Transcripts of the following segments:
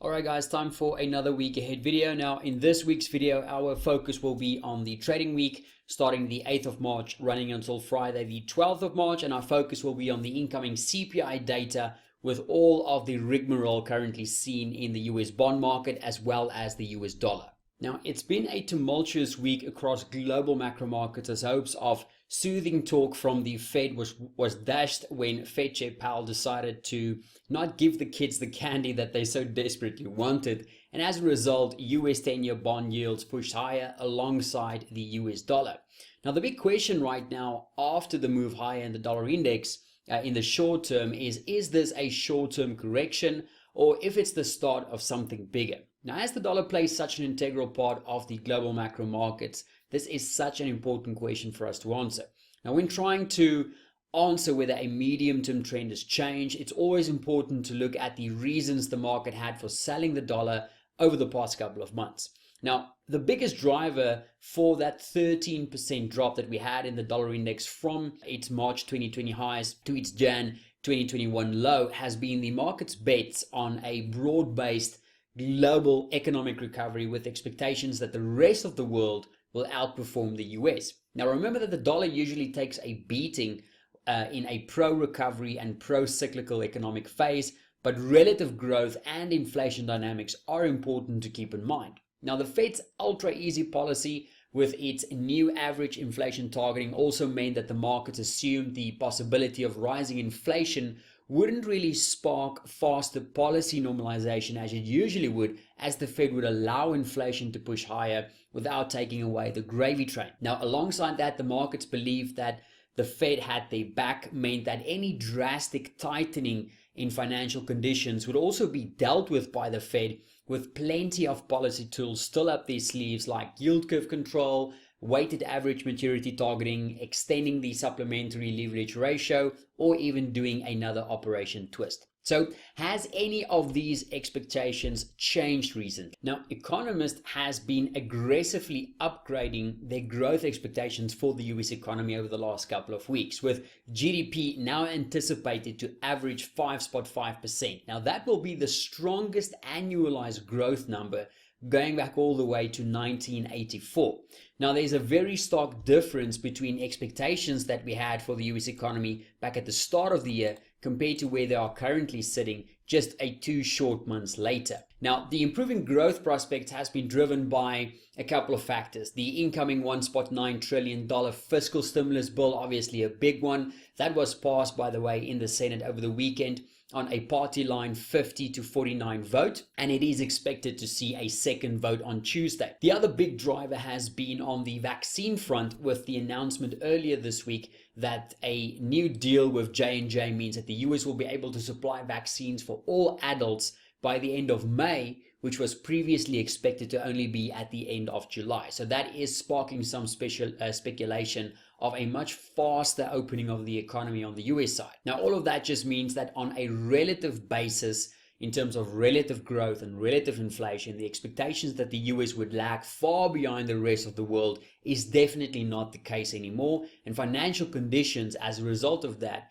Alright guys, time for another week ahead video. Now in this week's video, our focus will be on the trading week starting the 8th of March running until Friday the 12th of March, and our focus will be on the incoming CPI data with all of the rigmarole currently seen in the US bond market as well as the US dollar. Now it's been a tumultuous week across global macro markets as hopes of soothing talk from the Fed was dashed when Fed Chair Powell decided to not give the kids the candy that they so desperately wanted, and as a result US 10-year bond yields pushed higher alongside the US dollar. Now the big question right now after the move higher in the dollar index in the short term is this a short-term correction, or if it's the start of something bigger? Now, as the dollar plays such an integral part of the global macro markets, this is such an important question for us to answer. Now, when trying to answer whether a medium-term trend has changed, it's always important to look at the reasons the market had for selling the dollar over the past couple of months. Now, the biggest driver for that 13% drop that we had in the dollar index from its March 2020 highs to its Jan 2021 low has been the market's bets on a broad-based global economic recovery with expectations that the rest of the world will outperform the US. Now remember that the dollar usually takes a beating in a pro-recovery and pro-cyclical economic phase, but relative growth and inflation dynamics are important to keep in mind. Now the Fed's ultra-easy policy with its new average inflation targeting also meant that the markets assumed the possibility of rising inflation wouldn't really spark faster policy normalization as it usually would, as the Fed would allow inflation to push higher without taking away the gravy train. Now, alongside that, the markets believed that the Fed had their back meant that any drastic tightening in financial conditions would also be dealt with by the Fed with plenty of policy tools still up their sleeves, like yield curve control, weighted average maturity targeting, extending the supplementary leverage ratio, or even doing another operation twist. So has any of these expectations changed recently? Now, economists has been aggressively upgrading their growth expectations for the US economy over the last couple of weeks, with GDP now anticipated to average 5.5%. Now that will be the strongest annualized growth number going back all the way to 1984. Now there's a very stark difference between expectations that we had for the US economy back at the start of the year compared to where they are currently sitting just 2 short months later. Now the improving growth prospects has been driven by a couple of factors. The incoming $1.9 trillion fiscal stimulus bill, obviously a big one, that was passed, by the way, in the Senate over the weekend on a party line 50-49 vote, and it is expected to see a second vote on Tuesday. The other big driver has been on the vaccine front, with the announcement earlier this week that a new deal with J&J means that the US will be able to supply vaccines for all adults by the end of May, which was previously expected to only be at the end of July. So that is sparking some speculation of a much faster opening of the economy on the US side. Now all of that just means that on a relative basis, in terms of relative growth and relative inflation, the expectations that the US would lag far behind the rest of the world is definitely not the case anymore, and financial conditions as a result of that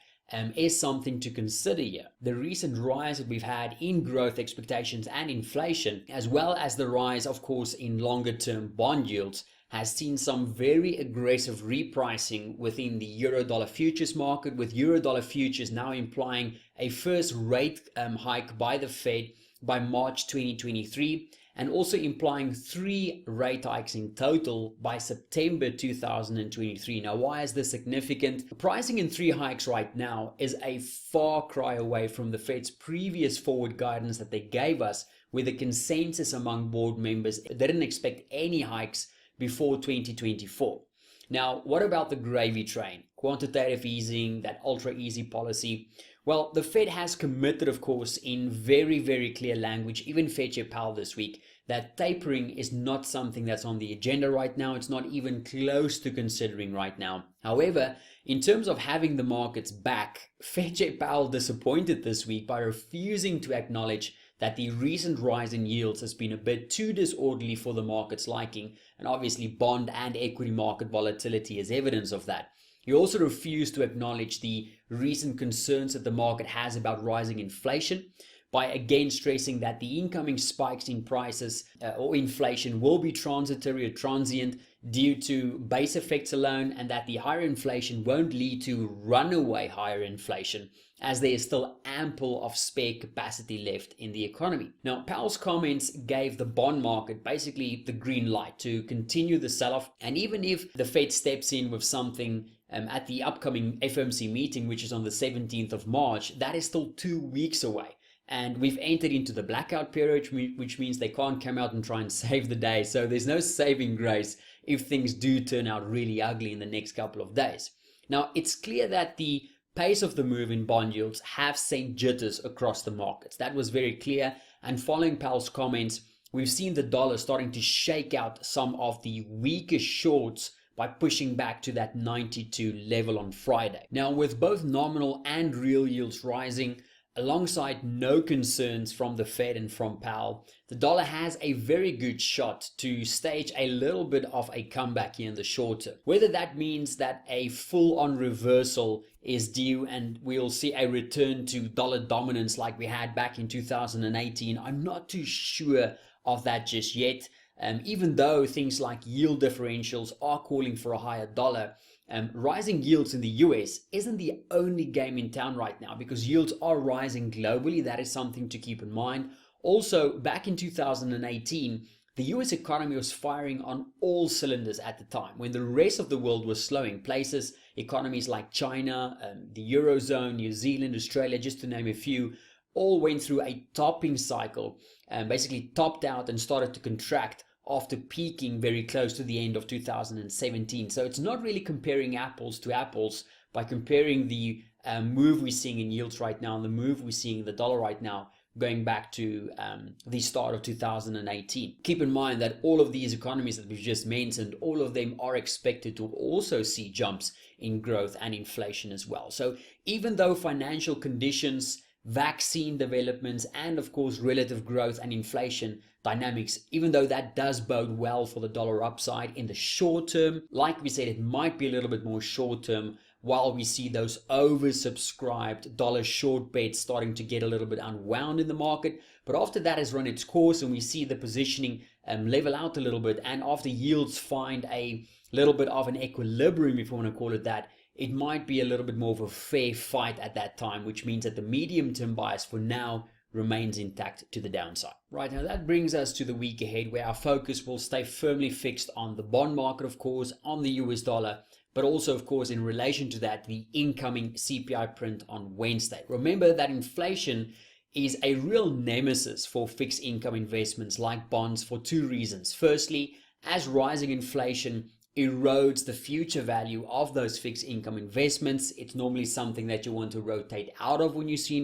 is something to consider here. The recent rise that we've had in growth expectations and inflation, as well as the rise, of course, in longer term bond yields, has seen some very aggressive repricing within the euro-dollar futures market, with euro-dollar futures now implying a first rate hike by the Fed by March 2023, and also implying 3 rate hikes in total by September 2023. Now, why is this significant? Pricing in 3 hikes right now is a far cry away from the Fed's previous forward guidance that they gave us, where the consensus among board members didn't expect any hikes before 2024. Now, what about the gravy train? Quantitative easing, that ultra easy policy. Well, the Fed has committed, of course, in very, very clear language, even Fed Chair Powell this week, that tapering is not something that's on the agenda right now. It's not even close to considering right now. However, in terms of having the markets back, Fed Chair Powell disappointed this week by refusing to acknowledge that the recent rise in yields has been a bit too disorderly for the market's liking, and obviously bond and equity market volatility is evidence of that. He also refused to acknowledge the recent concerns that the market has about rising inflation, by again stressing that the incoming spikes in prices or inflation will be transitory or transient due to base effects alone, and that the higher inflation won't lead to runaway higher inflation, as there is still ample of spare capacity left in the economy. Now, Powell's comments gave the bond market basically the green light to continue the sell-off, and even if the Fed steps in with something at the upcoming FOMC meeting, which is on the 17th of March, that is still 2 weeks away. And we've entered into the blackout period, which means they can't come out and try and save the day. So there's no saving grace if things do turn out really ugly in the next couple of days. Now, it's clear that the pace of the move in bond yields have sent jitters across the markets. That was very clear. And following Powell's comments, we've seen the dollar starting to shake out some of the weaker shorts by pushing back to that 92 level on Friday. Now, with both nominal and real yields rising, alongside no concerns from the Fed and from Powell, the dollar has a very good shot to stage a little bit of a comeback here in the short term. Whether that means that a full-on reversal is due and we'll see a return to dollar dominance like we had back in 2018, I'm not too sure of that just yet. Even though things like yield differentials are calling for a higher dollar, rising yields in the US isn't the only game in town right now, because yields are rising globally. That is something to keep in mind. Also, back in 2018, the US economy was firing on all cylinders at the time, when the rest of the world was slowing. Economies like China, the Eurozone, New Zealand, Australia, just to name a few, all went through a topping cycle, basically topped out and started to contract after peaking very close to the end of 2017. So it's not really comparing apples to apples by comparing the move we're seeing in yields right now and the move we're seeing in the dollar right now going back to the start of 2018. Keep in mind that all of these economies that we've just mentioned, all of them are expected to also see jumps in growth and inflation as well. So even though financial conditions, vaccine developments, and of course relative growth and inflation dynamics, even though that does bode well for the dollar upside in the short term, like we said, it might be a little bit more short term while we see those oversubscribed dollar short bets starting to get a little bit unwound in the market. But after that has run its course and we see the positioning level out a little bit, and after yields find a little bit of an equilibrium, if you want to call it that, it might be a little bit more of a fair fight at that time, which means that the medium-term bias for now remains intact to the downside. Right, now that brings us to the week ahead, where our focus will stay firmly fixed on the bond market, of course, on the US dollar, but also, of course, in relation to that, the incoming CPI print on Wednesday. Remember that inflation is a real nemesis for fixed income investments like bonds for two reasons. Firstly, as rising inflation erodes the future value of those fixed income investments, it's normally something that you want to rotate out of when you see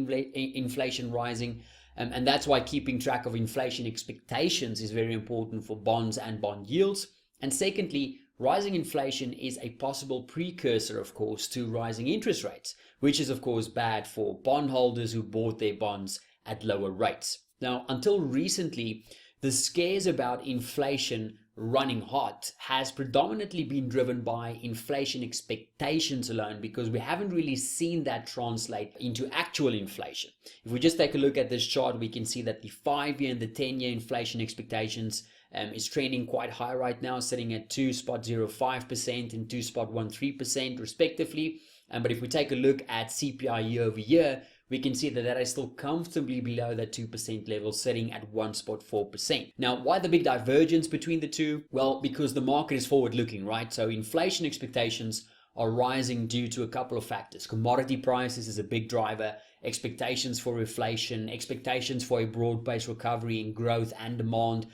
inflation rising. And that's why keeping track of inflation expectations is very important for bonds and bond yields. And secondly, rising inflation is a possible precursor, of course, to rising interest rates, which is, of course, bad for bondholders who bought their bonds at lower rates. Now, until recently, the scares about inflation running hot has predominantly been driven by inflation expectations alone, because we haven't really seen that translate into actual inflation. If we just take a look at this chart, we can see that the 5-year and the 10-year inflation expectations is trending quite high right now, sitting at 2.05% and 2.13% respectively. But if we take a look at CPI year over year, we can see that that is still comfortably below that 2% level, sitting at 1.4%. Now, why the big divergence between the two? Well, because the market is forward-looking, right? So inflation expectations are rising due to a couple of factors. Commodity prices is a big driver, expectations for inflation, expectations for a broad-based recovery in growth and demand,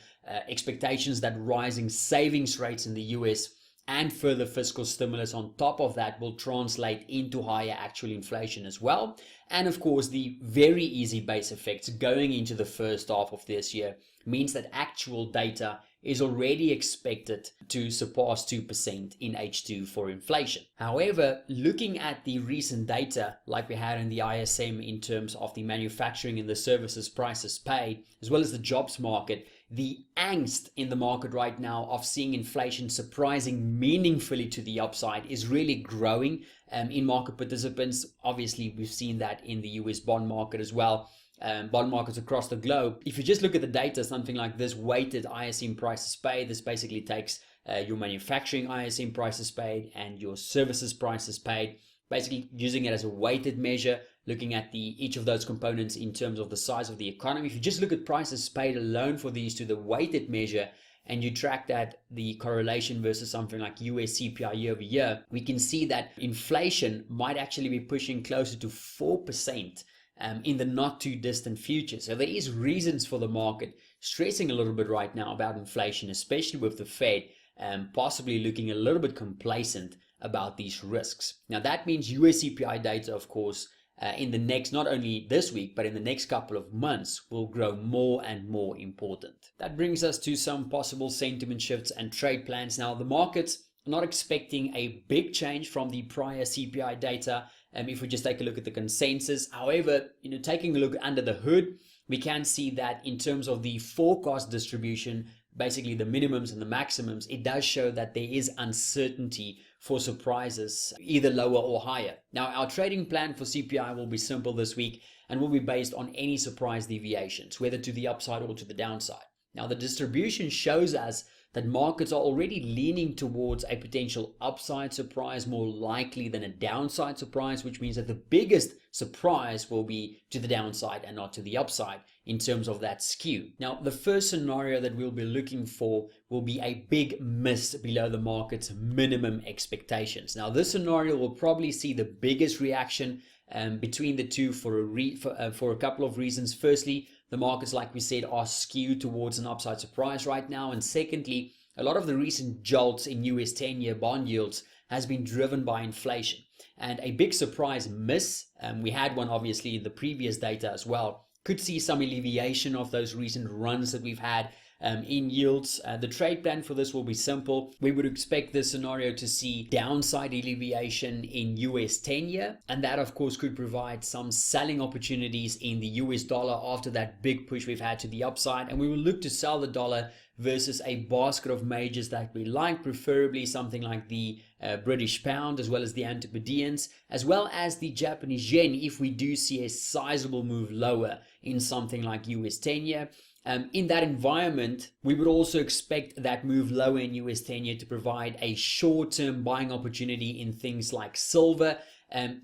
expectations that rising savings rates in the US and further fiscal stimulus on top of that will translate into higher actual inflation as well. And of course, the very easy base effects going into the first half of this year means that actual data is already expected to surpass 2% in H2 for inflation. However, looking at the recent data like we had in the ISM in terms of the manufacturing and the services prices paid, as well as the jobs market, the angst in the market right now of seeing inflation surprising meaningfully to the upside is really growing in market participants. Obviously, we've seen that in the US bond market as well. bond markets across the globe. If you just look at the data, something like this weighted ISM prices paid, this basically takes your manufacturing ISM prices paid and your services prices paid, basically using it as a weighted measure, looking at each of those components in terms of the size of the economy. If you just look at prices paid alone for these to the weighted measure, and you track that, the correlation versus something like US CPI year over year, we can see that inflation might actually be pushing closer to 4% in the not too distant future. So there is reasons for the market stressing a little bit right now about inflation, especially with the Fed possibly looking a little bit complacent about these risks. Now that means US CPI data, of course, in the next, not only this week, but in the next couple of months, will grow more and more important. That brings us to some possible sentiment shifts and trade plans. Now, the markets are not expecting a big change from the prior CPI data. If we just take a look at the consensus, however, taking a look under the hood, we can see that in terms of the forecast distribution, basically the minimums and the maximums, it does show that there is uncertainty for surprises, either lower or higher. Now, our trading plan for CPI will be simple this week and will be based on any surprise deviations, whether to the upside or to the downside. Now, the distribution shows us that markets are already leaning towards a potential upside surprise more likely than a downside surprise, which means that the biggest surprise will be to the downside and not to the upside in terms of that skew. Now, the first scenario that we'll be looking for will be a big miss below the market's minimum expectations. Now, this scenario will probably see the biggest reaction between the two for a couple of reasons. Firstly, the markets, like we said, are skewed towards an upside surprise right now. And secondly, a lot of the recent jolts in US 10-year bond yields has been driven by inflation. And a big surprise miss, we had one obviously in the previous data as well, could see some alleviation of those recent runs that we've had in yields. The trade plan for this will be simple. We would expect this scenario to see downside alleviation in US 10-year, and that of course could provide some selling opportunities in the US dollar after that big push we've had to the upside, and we will look to sell the dollar versus a basket of majors that we like, preferably something like the British pound, as well as the Antipodeans, as well as the Japanese yen, if we do see a sizable move lower in something like US 10-year. In that environment, we would also expect that move lower in US 10-year to provide a short-term buying opportunity in things like silver.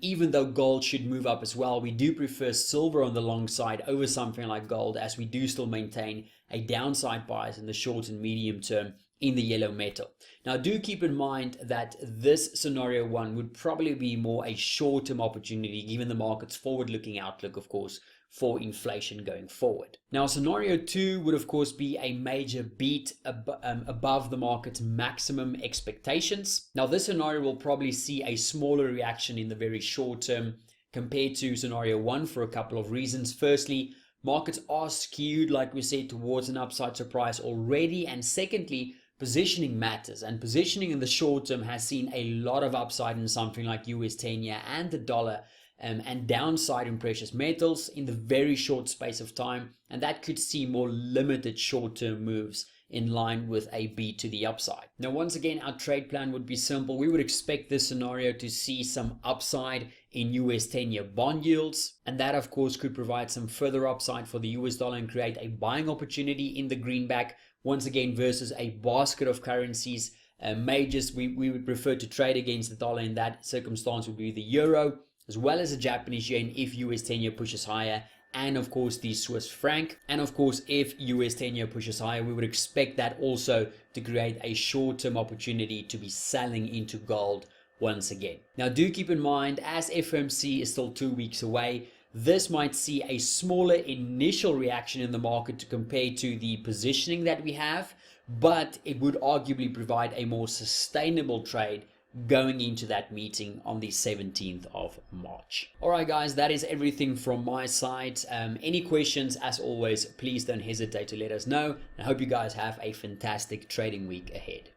Even though gold should move up as well, we do prefer silver on the long side over something like gold, as we do still maintain a downside bias in the short and medium term in the yellow metal. Now, do keep in mind that this scenario one would probably be more a short-term opportunity given the market's forward-looking outlook, of course, for inflation going forward. Now, scenario two would of course be a major beat above the market's maximum expectations. Now, this scenario will probably see a smaller reaction in the very short term compared to scenario one for a couple of reasons. Firstly, markets are skewed, like we said, towards an upside surprise already, and secondly, positioning matters, and positioning in the short term has seen a lot of upside in something like US 10-year and the dollar, and downside in precious metals in the very short space of time, and that could see more limited short-term moves in line with a beat to the upside. Now, once again, our trade plan would be simple. We would expect this scenario to see some upside in US 10-year bond yields, and that of course could provide some further upside for the US dollar and create a buying opportunity in the greenback, once again versus a basket of currencies. Majors we would prefer to trade against the dollar in that circumstance would be the euro, as well as the Japanese yen if US 10-year pushes higher, and of course the Swiss franc. And of course, if US 10-year pushes higher, we would expect that also to create a short-term opportunity to be selling into gold once again. Now, do keep in mind, as FOMC is still 2 weeks away, this might see a smaller initial reaction in the market to compare to the positioning that we have, but it would arguably provide a more sustainable trade going into that meeting on the 17th of March. All right, guys, that is everything from my side. Any questions, as always, please don't hesitate to let us know. I hope you guys have a fantastic trading week ahead.